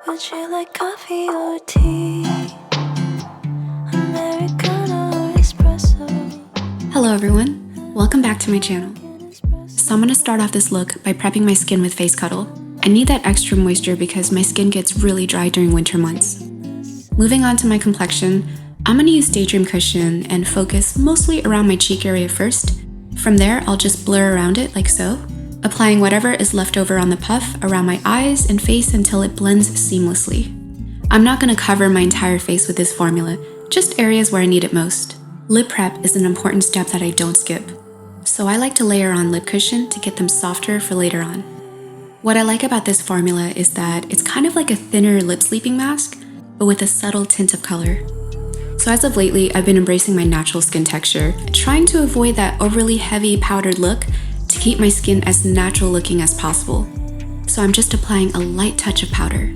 Would you like coffee or tea? Americano or espresso? Hello everyone, welcome back to my channel. So I'm going to start off this look by prepping my skin with face Cuddle. I need that extra moisture because my skin gets really dry during winter months. Moving on to my complexion, I'm going to use Daydream cushion and focus mostly around my cheek area first. From there, I'll just blur around it like so, applying whatever is left over on the puff around my eyes and face until it blends seamlessly. I'm not going to cover my entire face with this formula, just areas where I need it most. Lip prep is an important step that I don't skip, so I like to layer on lip cushion to get them softer for later on. What I like about this formula is that it's kind of like a thinner lip sleeping mask, but with a subtle tint of color. So as of lately, I've been embracing my natural skin texture, trying to avoid that overly heavy powdered look to keep my skin as natural looking as possible. So I'm just applying a light touch of powder.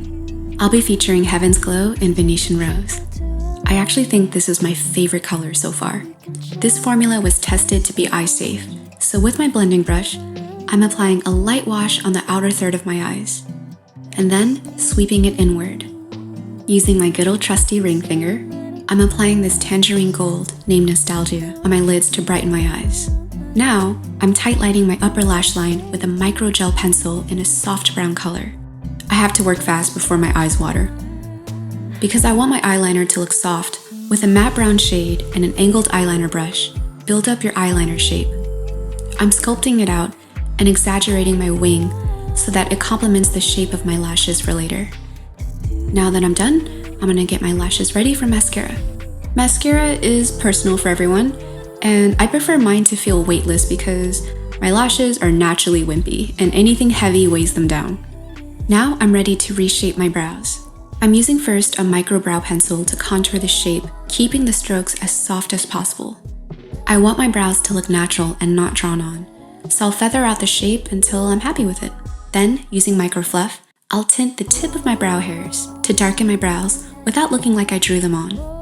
I'll be featuring Heaven's Glow in Venetian Rose. I actually think this is my favorite color so far. This formula was tested to be eye safe, so with my blending brush, I'm applying a light wash on the outer third of my eyes, and then sweeping it inward. Using my good old trusty ring finger, I'm applying this tangerine gold named Nostalgia on my lids to brighten my eyes. Now, I'm tight lining my upper lash line with a micro gel pencil in a soft brown color. I have to work fast before my eyes water. Because I want my eyeliner to look soft, with a matte brown shade and an angled eyeliner brush, build up your eyeliner shape. I'm sculpting it out and exaggerating my wing so that it complements the shape of my lashes for later. Now that I'm done, I'm gonna get my lashes ready for mascara. Mascara is personal for everyone, and I prefer mine to feel weightless because my lashes are naturally wimpy and anything heavy weighs them down. Now I'm ready to reshape my brows. I'm using first a micro brow pencil to contour the shape, keeping the strokes as soft as possible. I want my brows to look natural and not drawn on, so I'll feather out the shape until I'm happy with it. Then, using micro fluff, I'll tint the tip of my brow hairs to darken my brows without looking like I drew them on.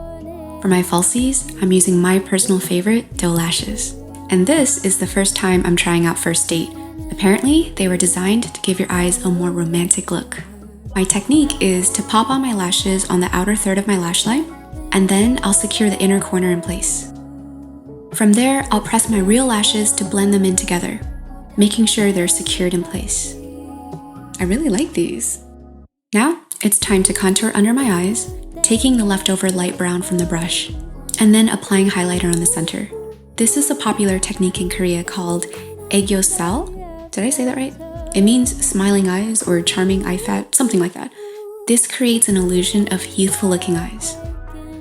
For my falsies, I'm using my personal favorite, doe lashes. And this is the first time I'm trying out First Date. Apparently, they were designed to give your eyes a more romantic look. My technique is to pop on my lashes on the outer third of my lash line, and then I'll secure the inner corner in place. From there, I'll press my real lashes to blend them in together, making sure they're secured in place. I really like these. Now, it's time to contour under my eyes, taking the leftover light brown from the brush, and then applying highlighter on the center. This is a popular technique in Korea called aegyeosal. Did I say that right? It means smiling eyes or charming eye fat, something like that. This creates an illusion of youthful looking eyes.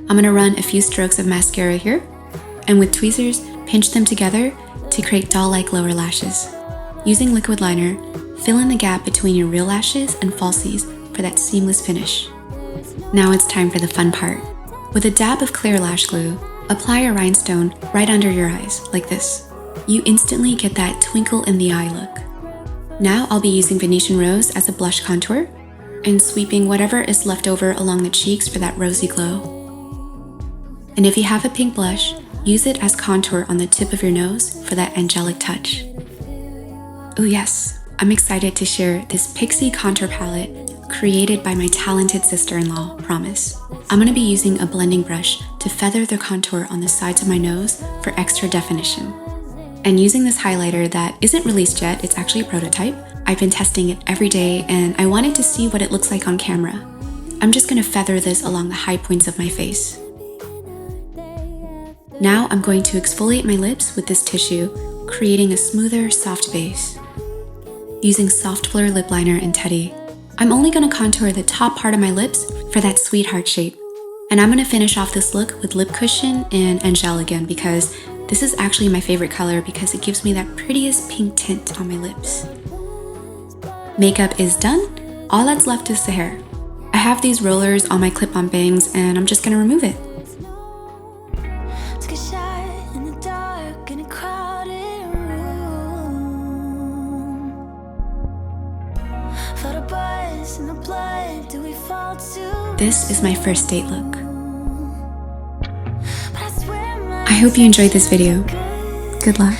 I'm gonna run a few strokes of mascara here, and with tweezers, pinch them together to create doll-like lower lashes. Using liquid liner, fill in the gap between your real lashes and falsies for that seamless finish. Now it's time for the fun part. With a dab of clear lash glue, apply a rhinestone right under your eyes, like this. You instantly get that twinkle in the eye look. Now I'll be using Venetian Rose as a blush contour and sweeping whatever is left over along the cheeks for that rosy glow. And if you have a pink blush, use it as contour on the tip of your nose for that angelic touch. Oh yes, I'm excited to share this pixi contour palette created by my talented sister-in-law, Promise. I'm gonna be using a blending brush to feather the contour on the sides of my nose for extra definition. And using this highlighter that isn't released yet, it's actually a prototype. I've been testing it every day and I wanted to see what it looks like on camera. I'm just gonna feather this along the high points of my face. Now I'm going to exfoliate my lips with this tissue, creating a smoother, soft base. Using Soft Blur lip liner in Teddy, I'm only gonna contour the top part of my lips for that sweetheart shape. And I'm gonna finish off this look with lip cushion and angele again because this is actually my favorite color because it gives me that prettiest pink tint on my lips. Makeup is done. All that's left is the hair. I have these rollers on my clip-on bangs and I'm just gonna remove it. This is my first date look. I hope you enjoyed this video. Good luck.